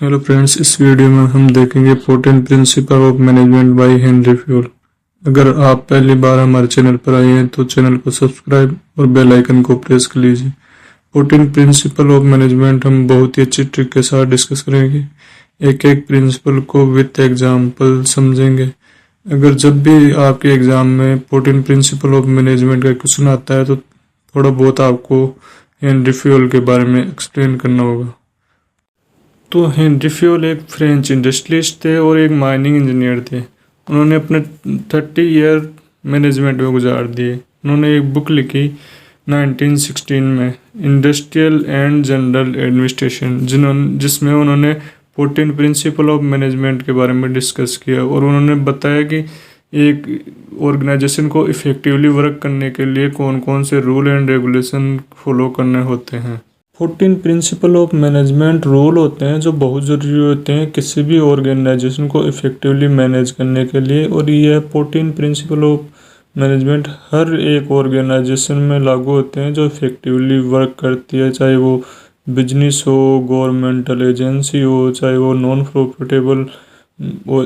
Hello friends, इस video में हम देखेंगे 14 principle of management by Henry fuel. अगर आप पहली बार हमारे चैनल पर आए हैं तो चैनल को सब्सक्राइब और बेल आइकन को प्रेस कर लीजिए। 14 प्रिंसिपल ऑफ मैनेजमेंट हम बहुत ही अच्छी ट्रिक के साथ डिस्कस करेंगे। एक एक प्रिंसिपल को विथ एग्जाम्पल समझेंगे। अगर जब भी आपके एग्जाम में 14 प्रिंसिपल ऑफ मैनेजमेंट का क्वेश्चन आता है तो थोड़ा बहुत आपको हेनरी फ्यूल के बारे में एक्सप्लेन करना होगा। तो हेनरी फ्यूल एक फ्रेंच इंडस्ट्रियलिस्ट थे और एक माइनिंग इंजीनियर थे। उन्होंने अपने 30 ईयर मैनेजमेंट में गुजार दिए। उन्होंने एक बुक लिखी 1916 में, इंडस्ट्रियल एंड जनरल एडमिनिस्ट्रेशन, जिसमें उन्होंने 14 प्रिंसिपल ऑफ मैनेजमेंट के बारे में डिस्कस किया और उन्होंने बताया कि एक ऑर्गेनाइजेशन को इफ़ेक्टिवली वर्क करने के लिए कौन कौन से रूल एंड रेगुलेशन फॉलो करने होते हैं। 14 प्रिंसिपल ऑफ मैनेजमेंट रूल होते हैं जो बहुत ज़रूरी होते हैं किसी भी ऑर्गेनाइजेशन को इफ़ेक्टिवली मैनेज करने के लिए, और ये 14 प्रिंसिपल ऑफ मैनेजमेंट हर एक ऑर्गेनाइजेशन में लागू होते हैं जो इफ़ेक्टिवली वर्क करती है, चाहे वो बिजनेस हो, गवर्नमेंटल एजेंसी हो, चाहे वो नॉन प्रॉफिटेबल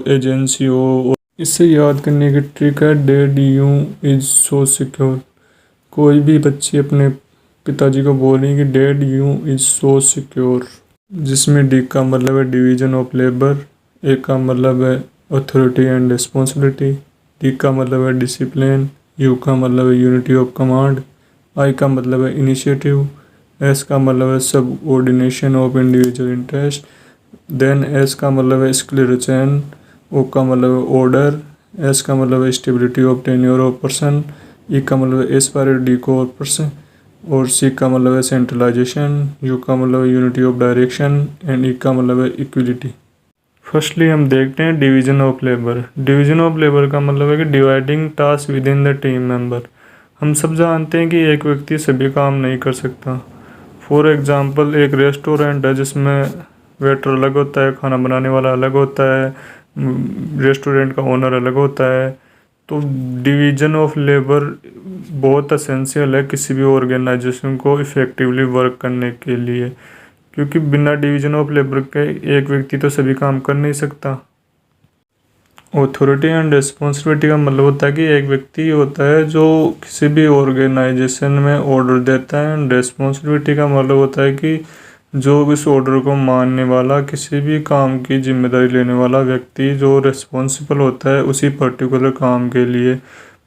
एजेंसी हो। इससे याद करने की ट्रिक है dead you is so secure. कोई भी बच्चे अपने पिताजी को बोल रही कि dad you is so secure, जिसमें डी का मतलब है डिवीजन ऑफ लेबर, ए का मतलब है अथॉरिटी एंड रिस्पॉन्सिबिलिटी, डी का मतलब है डिसिप्लिन, यू का मतलब है यूनिटी ऑफ कमांड, आई का मतलब है इनिशिएटिव, एस का मतलब है subordination of individual interest, then S का मतलब है स्क्लेरोचैन, ओ का मतलब है ऑर्डर, एस का मतलब है stability of tenure of person, E का मतलब है एस्पायर डी को और पर्सन, और सी का मतलब है सेंट्रलाइजेशन, यू का मतलब है यूनिटी ऑफ डायरेक्शन, एंड ई का मतलब है इक्विलिटी। फर्स्टली हम देखते हैं division of labour. Division of labour का मतलब है कि dividing task with in the team member. हम सब जानते हैं कि एक व्यक्ति सभी काम नहीं कर सकता। फॉर एग्जांपल, एक रेस्टोरेंट है जिसमें वेटर अलग होता है, खाना बनाने वाला अलग होता है, रेस्टोरेंट का ओनर अलग होता है। तो डिवीजन ऑफ लेबर बहुत असेंशियल है किसी भी ऑर्गेनाइजेशन को इफ़ेक्टिवली वर्क करने के लिए, क्योंकि बिना डिवीजन ऑफ लेबर के एक व्यक्ति तो सभी काम कर नहीं सकता। अथॉरिटी एंड रिस्पॉन्सिबिलिटी का मतलब होता है कि एक व्यक्ति होता है जो किसी भी ऑर्गेनाइजेशन में ऑर्डर देता है, एंड रिस्पॉन्सिबिलिटी का मतलब होता है कि जो इस ऑर्डर को मानने वाला, किसी भी काम की जिम्मेदारी लेने वाला व्यक्ति जो रिस्पॉन्सिबल होता है उसी पर्टिकुलर काम के लिए।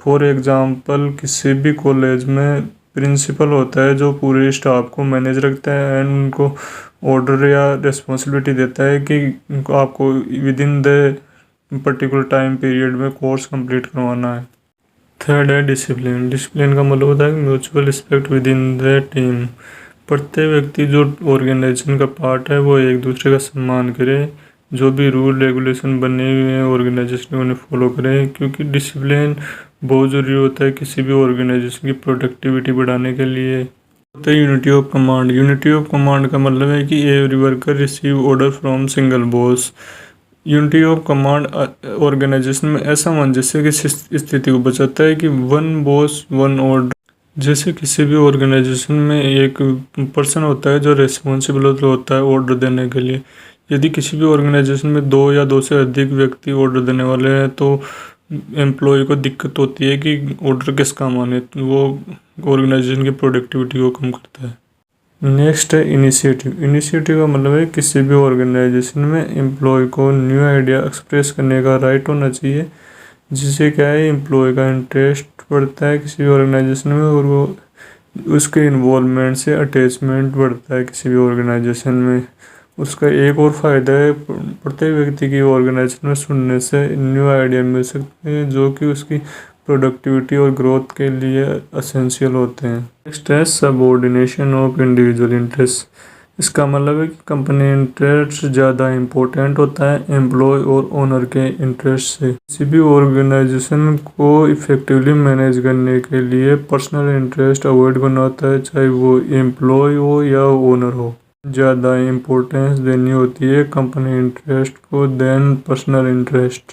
फॉर एग्जांपल, किसी भी कॉलेज में प्रिंसिपल होता है जो पूरे स्टाफ को मैनेज रखता है एंड उनको ऑर्डर या रिस्पॉन्सिबिलिटी देता है कि आपको with in the particular time period में कोर्स कंप्लीट करवाना है। थर्ड है डिसिप्लिन। डिसिप्लिन का मतलब होता है कि mutual respect with in the team. प्रत्येक व्यक्ति जो ऑर्गेनाइजेशन का पार्ट है वो एक दूसरे का सम्मान करे, जो भी रूल रेगुलेशन बने हुए हैं ऑर्गेनाइजेशन उन्हें फॉलो करें, क्योंकि डिसिप्लिन बहुत ज़रूरी होता है किसी भी ऑर्गेनाइजेशन की प्रोडक्टिविटी बढ़ाने के लिए। होता है unity of command. Unity of command का मतलब है कि every worker receive order from single boss. Unity of command organisation में असामंजस्य की स्थिति को बचाता है कि वन बॉस वन ऑर्डर। जैसे किसी भी ऑर्गेनाइजेशन में एक पर्सन होता है जो रिस्पॉन्सिबल होता है ऑर्डर देने के लिए। यदि किसी भी ऑर्गेनाइजेशन में दो या दो से अधिक व्यक्ति ऑर्डर देने वाले हैं तो एम्प्लॉय को दिक्कत होती है कि ऑर्डर किसका माने, वो ऑर्गेनाइजेशन की प्रोडक्टिविटी को कम करता है। नेक्स्ट है इनिशिएटिव। इनिशिएटिव का मतलब है किसी भी ऑर्गेनाइजेशन में एम्प्लॉय को न्यू आइडिया एक्सप्रेस करने का राइट होना चाहिए, जिससे क्या है एम्प्लॉय का इंटरेस्ट बढ़ता है किसी भी ऑर्गेनाइजेशन में, और वो उसके इन्वॉल्वमेंट से अटैचमेंट बढ़ता है किसी भी ऑर्गेनाइजेशन में। उसका एक और फ़ायदा है प्रत्येक व्यक्ति की ऑर्गेनाइजेशन में सुनने से न्यू आइडिया मिल सकते हैं जो कि उसकी प्रोडक्टिविटी और ग्रोथ के लिए असेंशियल होते हैं। नेक्स्ट है सबऑर्डिनेशन ऑफ इंडिविजुअल इंटरेस्ट। इसका मतलब है कि कंपनी इंटरेस्ट ज़्यादा इम्पोर्टेंट होता है एम्प्लॉय और ओनर के इंटरेस्ट से। किसी भी ऑर्गेनाइजेशन को इफ़ेक्टिवली मैनेज करने के लिए पर्सनल इंटरेस्ट अवॉइड करना होता है, चाहे वो एम्प्लॉय हो या ओनर हो। ज़्यादा इम्पोर्टेंस देनी होती है कंपनी इंटरेस्ट को देन पर्सनल इंटरेस्ट,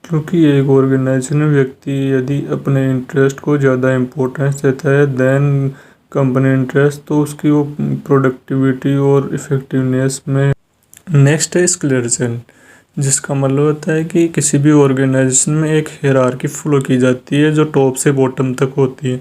क्योंकि एक ऑर्गेनाइजेशन व्यक्ति यदि अपने इंटरेस्ट को ज़्यादा इम्पोर्टेंस देता है देन कंपनी इंटरेस्ट, तो उसकी वो प्रोडक्टिविटी और इफ़ेक्टिवनेस में नेक्स्ट है स्क्लेरचन, जिसका मतलब होता है कि किसी भी ऑर्गेनाइजेशन में एक हायरार्की फॉलो की जाती है जो टॉप से बॉटम तक होती है।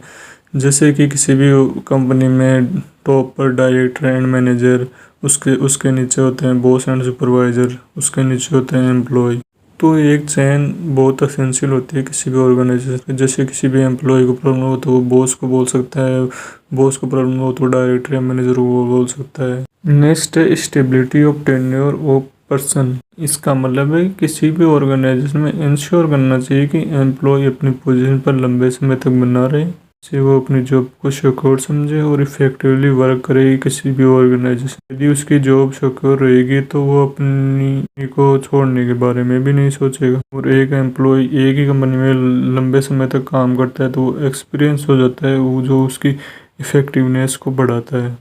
जैसे कि किसी भी कंपनी में टॉप पर डायरेक्टर एंड मैनेजर, उसके नीचे होते हैं बॉस एंड सुपरवाइजर, उसके नीचे होते हैं एम्प्लॉय। तो एक चैन बहुत असेंशियल होती है किसी भी ऑर्गेनाइजेशन में। जैसे किसी भी एम्प्लॉय को प्रॉब्लम हो तो वो बॉस को बोल सकता है, बॉस को प्रॉब्लम हो तो डायरेक्टर या मैनेजर को बोल सकता है। नेक्स्ट है stability of tenure of person. इसका मतलब है कि किसी भी ऑर्गेनाइजेशन में इंश्योर करना चाहिए कि एम्प्लॉय अपनी पोजीशन पर लंबे समय तक बना रहे, से वो अपनी जॉब को सिक्योर समझे और इफेक्टिवली वर्क करेगी किसी भी ऑर्गेनाइजेशन। यदि उसकी जॉब सिक्योर रहेगी तो वो अपनी को छोड़ने के बारे में भी नहीं सोचेगा। और एक एम्प्लॉय एक ही कंपनी में लंबे समय तक काम करता है तो वो एक्सपीरियंस हो जाता है, वो जो उसकी इफेक्टिवनेस को बढ़ाता है।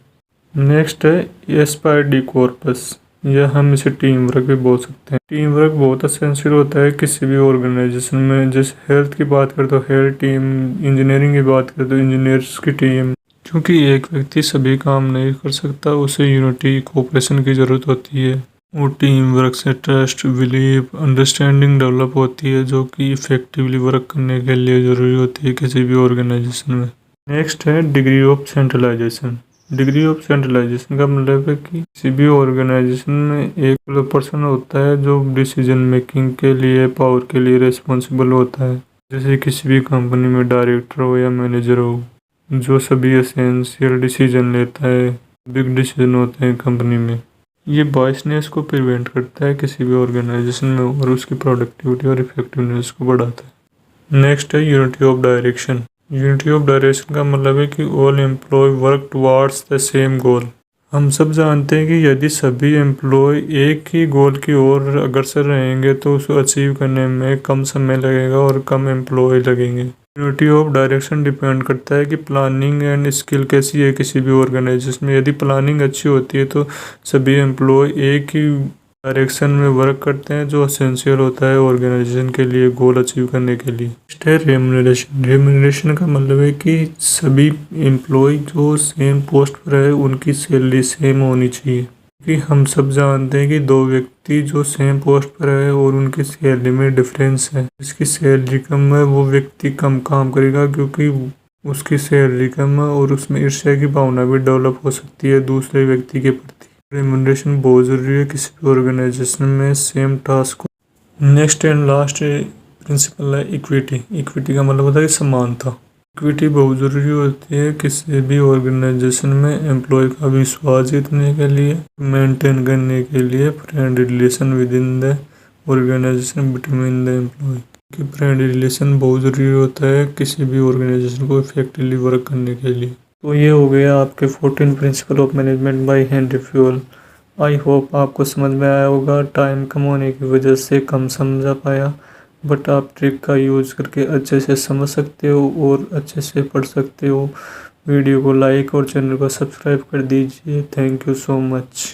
नेक्स्ट है एस्पायर कॉर्पस, या हम इसे टीम वर्क भी बोल सकते हैं। टीम वर्क बहुत असेंशियल होता है किसी भी ऑर्गेनाइजेशन में। जैसे हेल्थ की बात करें तो हेल्थ टीम, इंजीनियरिंग की बात करें तो इंजीनियर्स की टीम। क्योंकि एक व्यक्ति सभी काम नहीं कर सकता, उसे यूनिटी कोऑपरेशन की ज़रूरत होती है। और टीम वर्क से ट्रस्ट, बिलीव, अंडरस्टैंडिंग डेवलप होती है जो कि इफेक्टिवली वर्क करने के लिए ज़रूरी होती है किसी भी ऑर्गेनाइजेशन में। नेक्स्ट है degree of centralisation. Degree of centralisation का मतलब है कि किसी भी ऑर्गेनाइजेशन में एक पर्सन होता है जो डिसीजन मेकिंग के लिए, पावर के लिए रिस्पॉन्सिबल होता है। जैसे किसी भी कंपनी में डायरेक्टर हो या मैनेजर हो, जो सभी एसेंशियल डिसीजन लेता है, बिग डिसीजन होते हैं कंपनी में। ये बायसनेस को प्रिवेंट करता है किसी भी ऑर्गेनाइजेशन में और उसकी प्रोडक्टिविटी और इफेक्टिवनेस को बढ़ाता है। नेक्स्ट है unity of direction. Unity of direction का मतलब है कि all employ work towards the same गोल। हम सब जानते हैं कि यदि सभी एम्प्लॉय एक ही गोल की ओर अग्रसर रहेंगे तो उसको अचीव करने में कम समय लगेगा और कम एम्प्लॉय लगेंगे। यूनिटी ऑफ डायरेक्शन डिपेंड करता है कि प्लानिंग एंड स्किल कैसी है किसी भी ऑर्गेनाइजेशन में। यदि प्लानिंग अच्छी होती है तो सभी एम्प्लॉय एक ही डायरेक्शन में वर्क करते हैं जो असेंशियल होता है ऑर्गेनाइजेशन के लिए गोल अचीव करने के लिए। नेक्स्ट है रेम्यूनरेशन। रेम्यूनरेशन का मतलब है कि सभी एम्प्लॉय जो सेम पोस्ट पर है उनकी सैलरी सेम होनी चाहिए। क्योंकि हम सब जानते हैं कि दो व्यक्ति जो सेम पोस्ट पर है और उनकी सैलरी में डिफरेंस है, जिसकी सैलरी कम है वो व्यक्ति कम काम करेगा क्योंकि उसकी सैलरी कम है और उसमें ईर्ष्या की भावना भी डेवलप हो सकती है दूसरे व्यक्ति के प्रति। रेम्यूनरेशन बहुत ज़रूरी है किसी भी ऑर्गेनाइजेशन में सेम टास्क को। नेक्स्ट एंड लास्ट प्रिंसिपल है इक्विटी। इक्विटी का मतलब होता है समानता। इक्विटी बहुत ज़रूरी होती है किसी भी ऑर्गेनाइजेशन में एम्प्लॉय का विश्वास जीतने के लिए, मेंटेन करने के लिए friend relation within the organisation between the employ. कि फ्रेंड रिलेशन बहुत ज़रूरी होता है किसी भी ऑर्गेनाइजेशन को इफेक्टिवली वर्क करने के लिए। तो ये हो गया आपके 14 principle of management by Henry fuel. I hope आपको समझ में आया होगा। टाइम कम होने की वजह से कम समझा पाया, बट आप ट्रिक का यूज़ करके अच्छे से समझ सकते हो और अच्छे से पढ़ सकते हो। वीडियो को लाइक और चैनल को सब्सक्राइब कर दीजिए। Thank you so much.